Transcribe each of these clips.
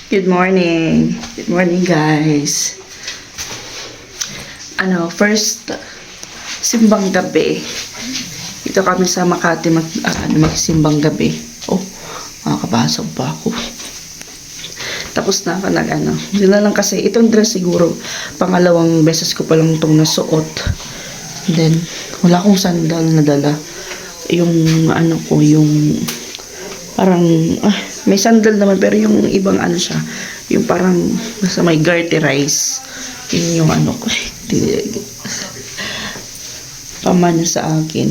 Good morning. Good morning, guys. First, simbang gabi. Ito kami sa Makati magsimbang gabi. Oh, makakabasag pa ako. Tapos na ako Yun na lang kasi, itong dress siguro, pangalawang beses ko pa lang itong nasuot. Then, wala akong sandal na dala. Yung, parang, may sandal naman, pero yung ibang siya, yung parang, basta may garterize. Yun yung ko, pamana sa akin.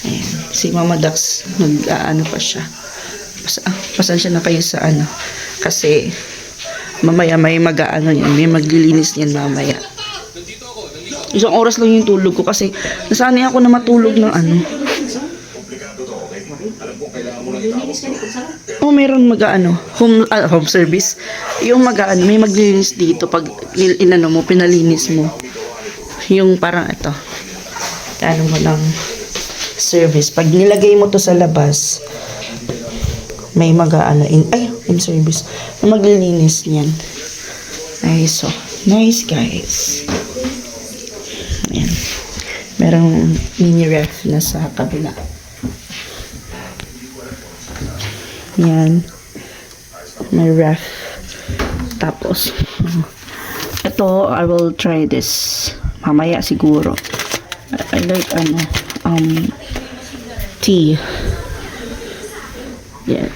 Ayan, si Mama Dax, pa siya. Pasensya na kayo sa kasi, mamaya may may maglilinis niyan mamaya. Isang oras lang yung tulog ko kasi nasanay ako na matulog ng meron home service. Yung may maglilinis dito pag pinalinis mo. Yung parang ito. Mo lang service. Pag nilagay mo to sa labas, may in service. Na maglilinis niyan. Nice, nice, guys. Ayan. Merong mini ref na sa kabila. Yan. May ref. Tapos, ito, I will try this. Mamaya siguro. I like, tea. Yan.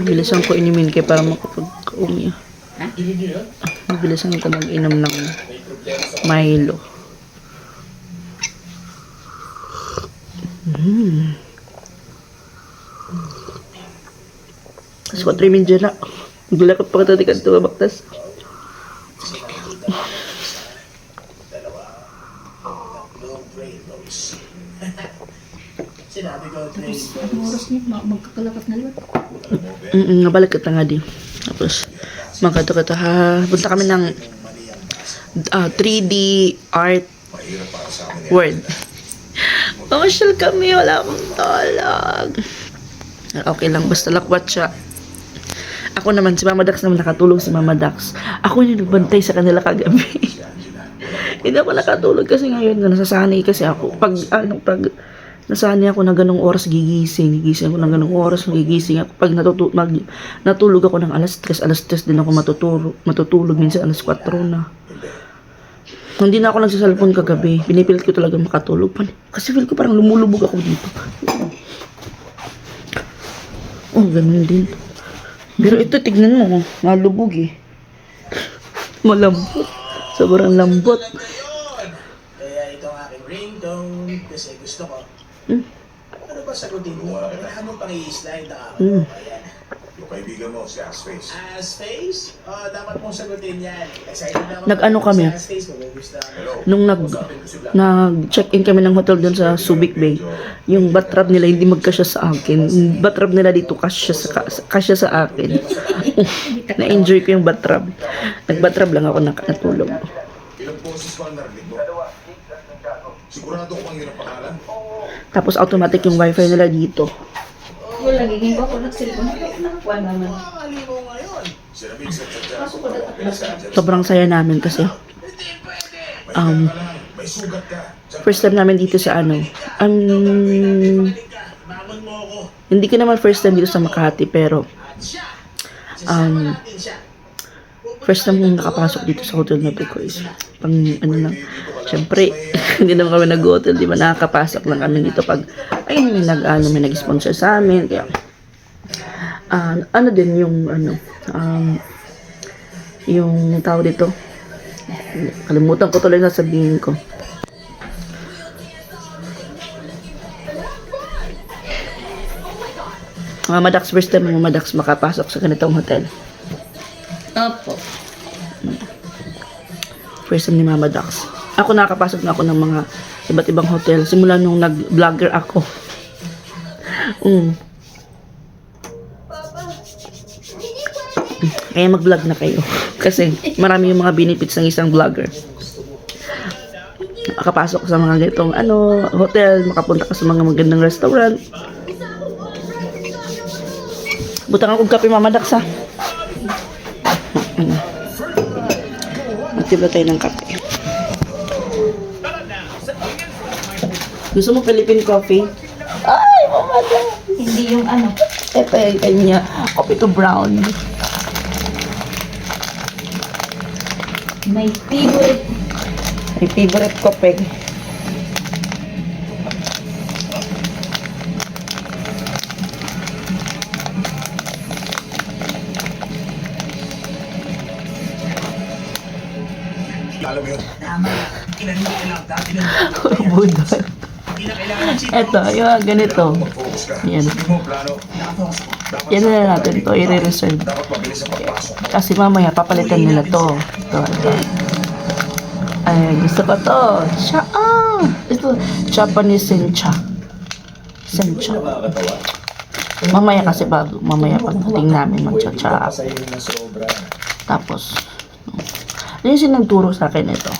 Bilisan ko inimin kaya para makapag-umiya. Bilisan ko mag-inom ng Milo. Tapos 4 minute na. Maglakot pa ka ito mabaktas. Oras niya, magkakalakat na lang. Nabalik ka nga din. Tapos, magkata-kata punta kami ng 3D art world. Pamasyal kami, wala akong talag. Okay lang, basta lakwat siya. Ako naman, si Mama Dax naman nakatulog si Mama Dax. Ako yung nagbantay sa kanila kagabi. Hindi ako nakatulog kasi ngayon nasasanay kasi ako. Pag nasanay ako na ganong oras gigising ako ng ganong oras gigising ako. Pag natulog ako ng alas 3 din ako matutulog minsan alas 4 na. Hindi na ako nagsasalpon kagabi. Pinipilit ko talaga makatulog. Kasi feel ko parang lumulubog ako dito. Oh, ganun din. Pero ito, tignan mo. Nalubog eh. Malambot. Sobrang lambot. Kaya ito ang aking ringtone kasi gusto ko. Ano ba sagutin mo? Ano pang i-slide ako? Ayan. Yung kaibigan mo, si Assface. Assface? Dapat mong sagutin yan. Excited na ako. Nag-ano kami? Si Assface, gusto. Nung nag-check-in kami ng hotel doon sa Subic Bay, yung batrap nila hindi magkasya sa akin. Batrap nila dito kasya sa akin. Na-enjoy ko yung batrap. Nag-batrap lang ako natulog. Ilang boses ba ang narinig mo? Sigurado ko ang hirap pangalan. Tapos automatic yung wifi nila dito. Wala, giging ba ako nagsilpon? Nakakuha naman. Makakali mo ngayon. Sinabing sa tsadya. Sobrang saya namin kasi May sugat ka. first time namin dito sa Bangon mo ako. hindi ko naman first time dito sa Makati, pero first time kong nakapasok dito sa hotel na to, guys. Lang, syempre, hindi naman kami nag-hotel, di ba? Nakakapasok lang kami dito pag, may nag-sponsor sa amin, kaya, din yung tao dito, kalimutan ko tuloy na sabihin ko. Mama Dax, first time Mama Dax makapasok sa ganitong hotel. Opo. First time ni Mama Dax. Ako nakakapasok na ako ng mga iba't ibang hotel simula nung nag-vlogger ako. Kaya mag-vlog na kayo. Kasi marami yung mga benefits ng isang vlogger. makapasok sa mga ganitong hotel, makapunta ka sa mga magandang restaurant. Butang akong kape, Mama Dax, ha? Magtibla tayo ng kape. Gusto mo Philippine coffee? Ay, Mama Dax! Hindi yung ano. Ito yung kanya. Coffee to brown. May favorite. My favorite coffee. Alam mo yun? Budol. Ito, yung ganito. Mag-focus ka. Yan. Hindi mo plano. Dapat Yan na natin to, i-reserve. dapat mabilis ang pagpasok. Kasi mamaya papalitan nila to. Ito. Ay, gusto ko to. Ito, Japanese sencha. Sencha. Mamaya kasi mamaya pagdating namin magcha-chap. Tapos, ano yung sinagturo sa akin ito?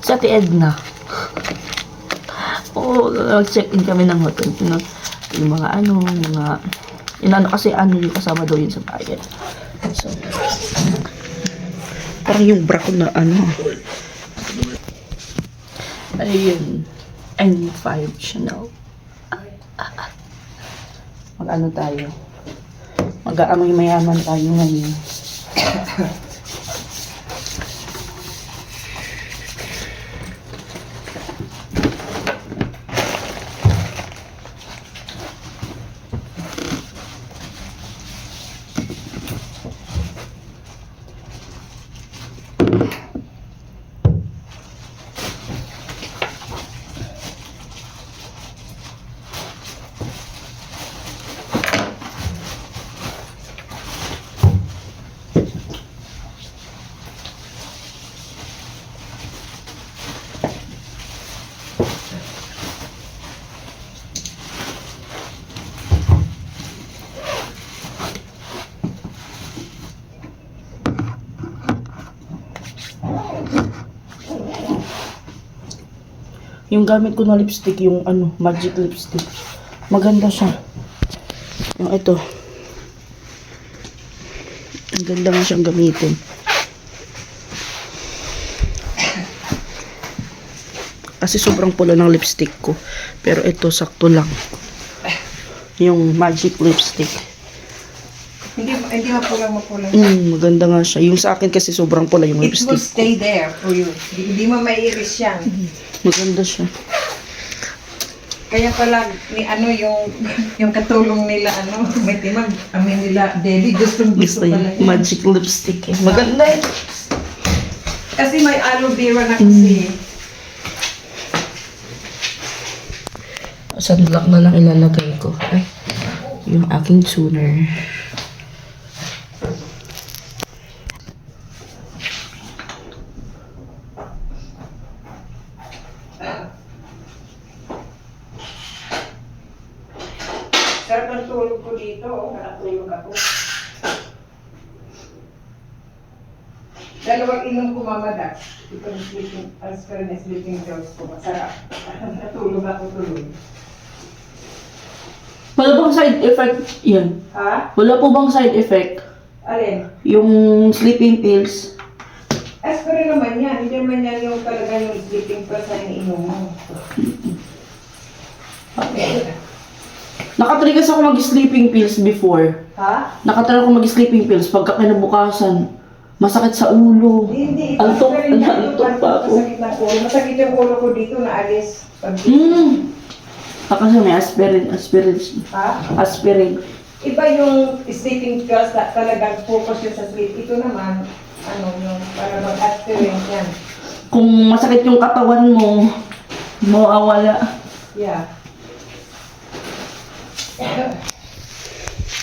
Si Ate Edna. Oo, check-in kami ng hotel. Yung mga kasi yung kasama daw yun sa bayad. So, parang yung bra ko na ayun, N5 Chanel. Mag-ano tayo? Mag-aamoy mayaman tayo ngayon. Yung gamit ko na lipstick, yung magic lipstick. Maganda siya. Yung ito. Ang ganda nga siyang gamitin. Kasi sobrang pula ng lipstick ko. Pero ito, sakto lang. Yung magic lipstick. Hindi mapulang. Maganda nga siya. Yung sa akin kasi sobrang pula yung It will lipstick. stay there for you. Hindi mo maiiris yan. Maganda siya. Kaya pala yung katulong nila may timag amin nila Debbie gusto Gusto pala yung magic lipstick eh. Maganda eh. kasi may aloe vera na kasi. Sunblock na lang ilalagay ko. Ay, yung aking tuner. Sarap ang tulog ko dito, nakatulog ako. Dalawang inom ko mamada. Ito yung sleeping, aspirin na sleeping pills ko. Masarap. Natulog ako tuloy. Wala bang side effect yan? Ha? Wala po bang side effect? Alin? Yung sleeping pills? Aspirin naman yan. Hindi naman yan yung talaga yung sleeping pills na iniinom mo. Okay. Nakatry kasi ako mag-sleeping pills before. Ha? Nakatry ako mag-sleeping pills pagka kinabukasan. Masakit sa ulo. Hindi. Antok, Aspirin yan. antok pa ako. Masakit na ulo. Masakit yung ulo ko dito na alis. Kasi may aspirin. Ha? Aspirin. Iba yung sleeping pills na talagang focus yun sa sleep. Ito naman, yung para mag-aspirin yan. Kung masakit yung katawan mo, mawawala. Yeah.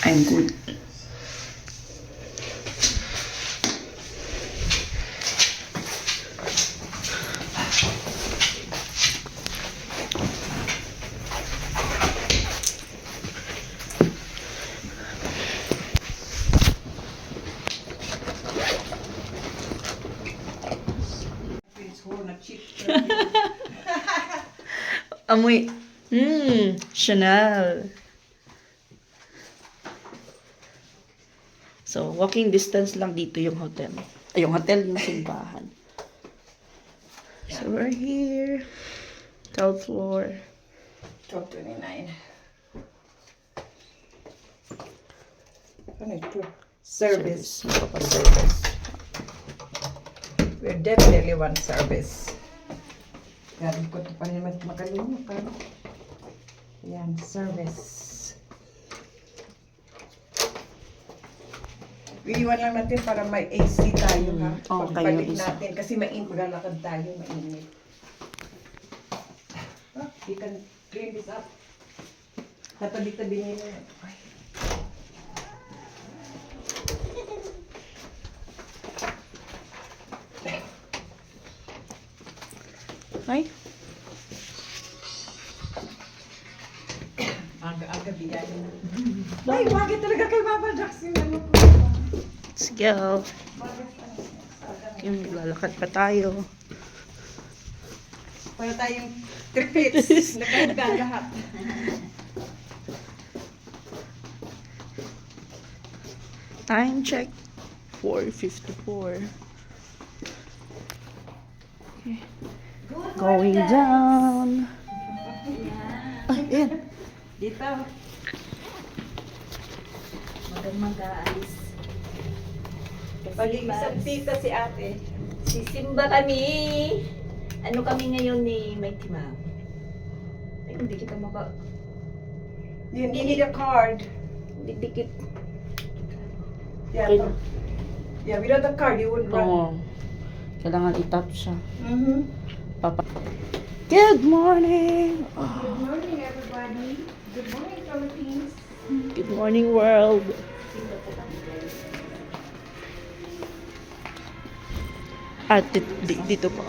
I'm good. Amoy. Chanel. So, walking distance lang dito yung hotel. Ay, yung hotel, yung simbahan. So, we're here. 12th floor. 1229. Ano ito? Service. Magpapaservice. We're definitely one service. Gabi ko ito pa rin makalimutan. Yan, service. Iiwan lang natin para may AC tayo ha. Okay, Pagbalik yung AC. natin kasi maglalakad tayo, mainit. You can clean this up. Tatabi-tabi niyo na. Ay. Ay, Aga-aga bigayin na. Ay, wagi talaga kay Mama Jackson. Ano po? let's go. Yung lalakad pa tayo. Para tayong tripits. Nakahiga lahat. Time check. 4:54. Okay. Going down. Ay, ayan. Dito. Mag-aalis. Pag-iisang tita si ate. Sisimba kami. Ano kami ngayon ni Mighty Ma'am? Ay, hindi kita maka... You need a card. Dikit. Yeah, Okay. yeah, without the card, you would run. Oo. Kailangan itap siya. Mm-hmm. Papa. Good morning! Good morning, everybody. Good morning, Philippines. Good morning, world! At dito po.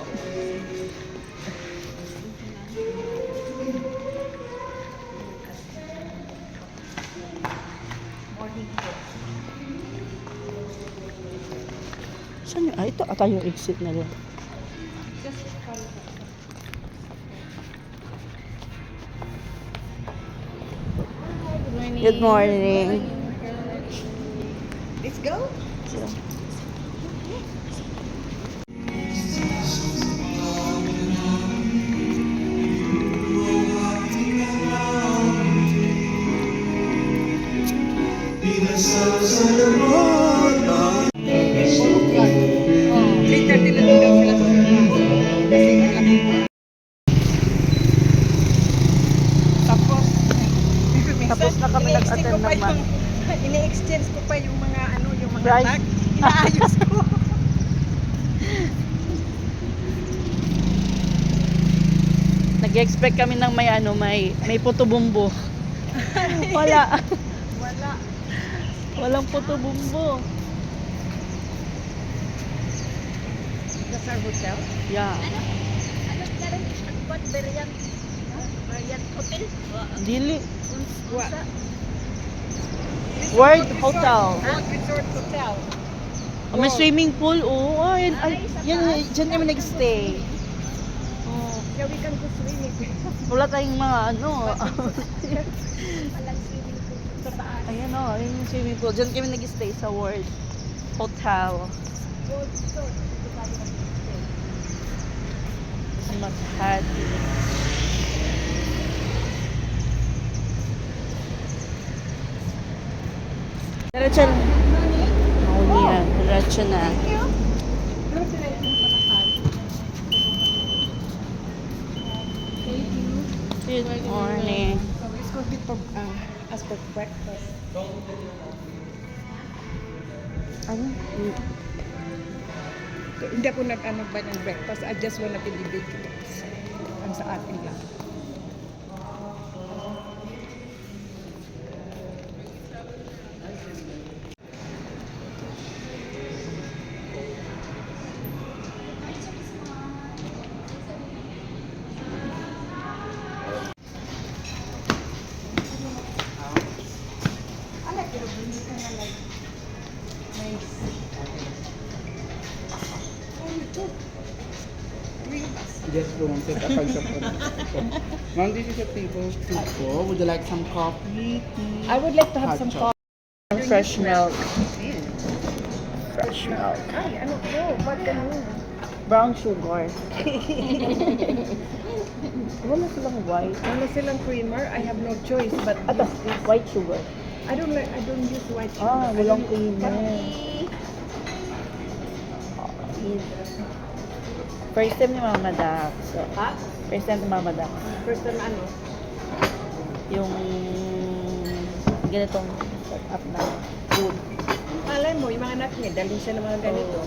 Saan yun? Ah, ito ata yung exit nila. Good morning. Let's go. Later, din daw sila sa Tapos, Tapos na kami nag-attend naman. Ini-exchange ko pa yung mga ano, yung mga Price? tag. Inaayos ko. Nag-expect kami ng may puto-bumbo. Wala. Wala. Walang puto-bumbo. That's our hotel. Yeah. Ano ka rin? What? Berian? Berian Hotel? Dili. What? World Hotel. World Resort Hotel. Oh, may swimming pool. Oo, oh, yan, Ay, sa yan, taas. dyan kami nag-stay. Oh, Yeah, we can go swimming. wala tayong mga Walang swimming pool sa taas. Ayan o, yun yung swimming pool. Dyan kami nag-stay sa World Hotel. Gold Resort. Dito tayo mag-stay. Sa Makati. Diretso na. Mauli yan. Diretso na. Good morning. So let's go bit for as for breakfast. Ano? Hindi ako nag-ano ba ng breakfast. I just wanna be the big ang sa atin lang. just don't sit up and Ma'am, this is a table to go. Would you like some coffee, tea? I would like to have Hot some chocolate. coffee. Fresh milk. Fresh milk. Ay, ano to? Ba't ganun? Brown sugar. Wala silang white. Wala silang creamer. I have no choice but Ito, white sugar. I don't use white sugar. Ah, walang creamer. First time ni Mama Dax. So, Ha? first time ni Mama Dax. First time ano? Yung ganitong setup na food. Malay mo, yung mga anak niya, dalhin siya ng mga ganito.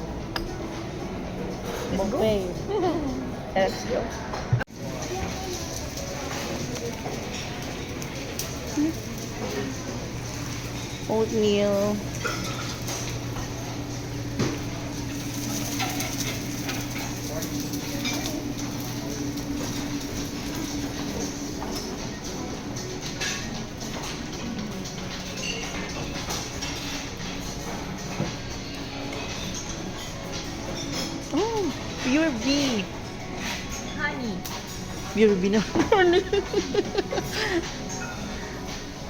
Buffet. Let's go. Oatmeal. Oh, pure bee. Honey. Pure bee naman.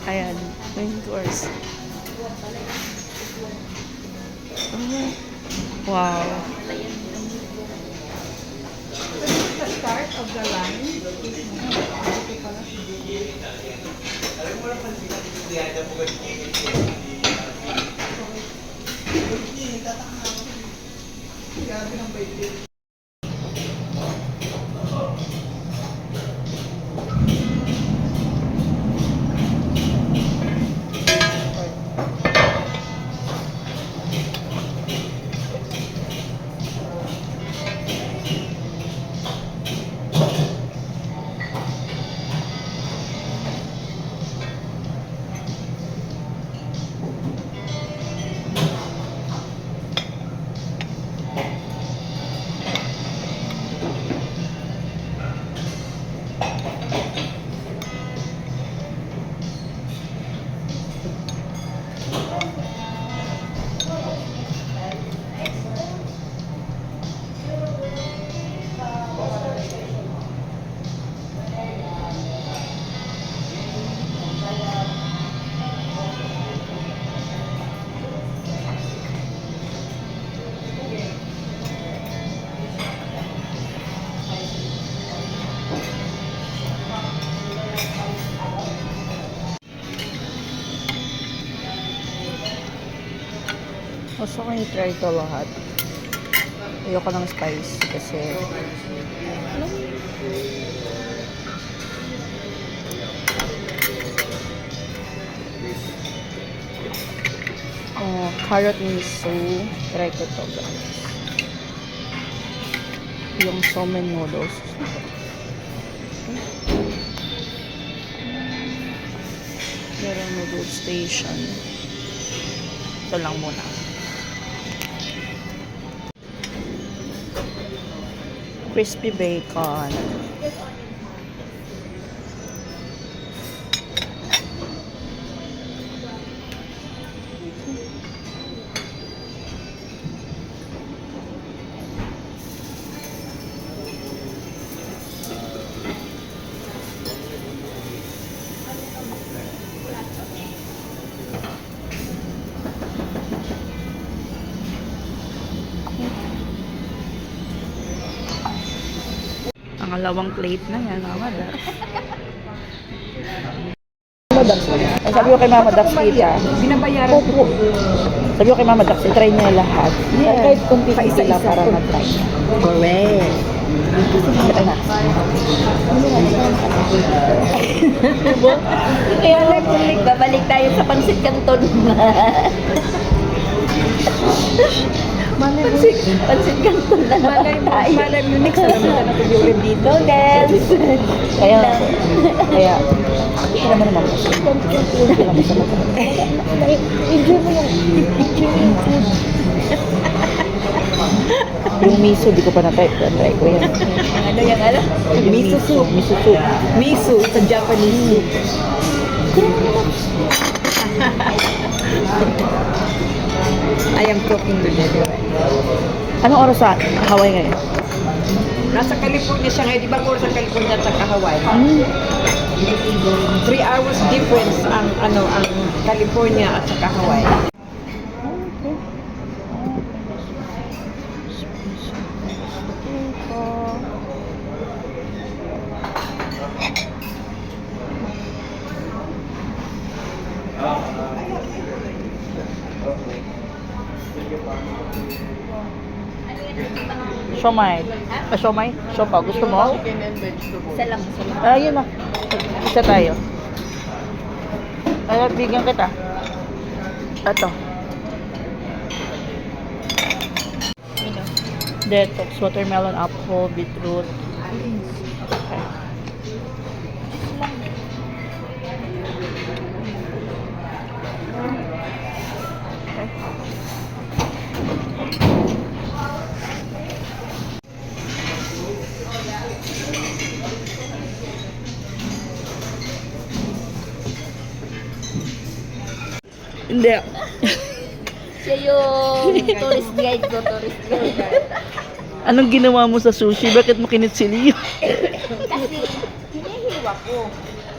Ayan, main course. Oh, wow. The start of the line. Gusto ko yung try ito lahat. Ayoko ng spice kasi carrot miso. Try ko ito guys. Yung somen noodles. Meron noodle station. Ito lang muna. Crispy bacon. Pangalawang plate na yan, Mama Dax. Mama Dax. Ang sabi ko kay Mama Dax, kita. Binabayaran ko. Sabi ko kay Mama Dax, try niya lahat. Yes. Kahit kunti Pa isa-isa sila para ko. mag-try niya. Correct. Ito na. Kaya nagkulik, babalik tayo sa Pansit Canton. Pansit Canton na naman tayo. Malay mo, next na naman na ito dito. Noodles. Kaya, ito naman naman. Enjoy mo yung food. Yung miso, di ko pa na-try. Try ko yan. Ano yung ano? Miso soup. Miso soup. Miso, sa Japanese soup. I am cooking today. Anong oras sa Hawaii ngayon? Nasa California siya ngayon. Di ba po sa California at saka Hawaii? 3 hours difference ang California at saka Hawaii. Siomay. Siomay? Siopaw. Gusto mo? Isa lang, isa lang. Ayun na. Isa tayo. Ay, bigyan kita. Ito. Detox, watermelon, apple, beetroot. Okay. Hindi. Siya yung tourist guide ko, tourist guide. Anong ginawa mo sa sushi? Bakit mo kinitsili? Kasi hinihiwa ko.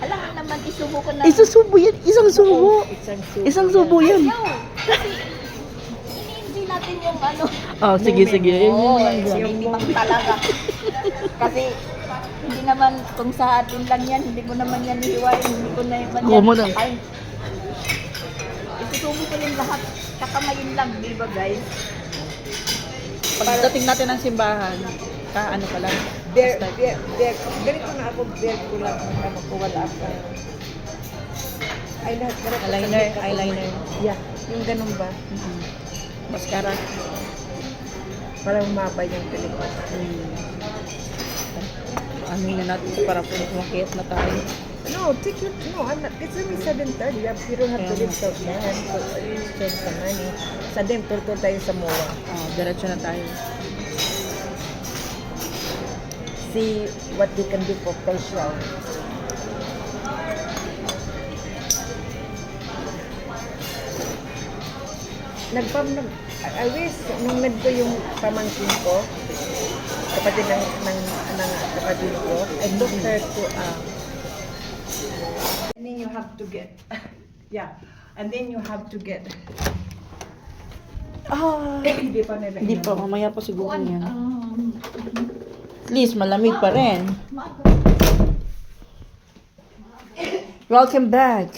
Alam mo naman, isubo ko na. Isusubo yan. Isang subo. Isang subo yan. Ayaw. Kasi ini-enjoy natin yung ano. Oh, sige, sige. Yan, Oo, yan, yan. hindi mang talaga. Kasi hindi naman, kung sa atin lang yan, hindi ko naman yan hiwain. Hindi ko na naman Kuha mo na. Ay, isusubo ko yung lahat. Kakamayin lang, di ba guys? Pagdating natin ng simbahan, ano pa lang. Ganito na ako, bear ko lang ang wala ako. Ay, lahat. Eyeliner. Yeah, yung ganun ba? Mascara. Para humaba yung pelikula. Ano na natin para po makit na tayo. No, take your, no, I'm not, it's only 7:30. You don't have to leave till 10. So, spend some money. Sa din, turto tayo sa MOA. Diretso na tayo. See what they can do for facial. I wish, nung nagdo yung pamangkin ko, kapatid ng kapatid ko, I took her to, and then you have to get, yeah, and then you have to get, hindi pa nila. Hindi pa, mamaya pa siguro yan. At least, malamig pa rin. Welcome back.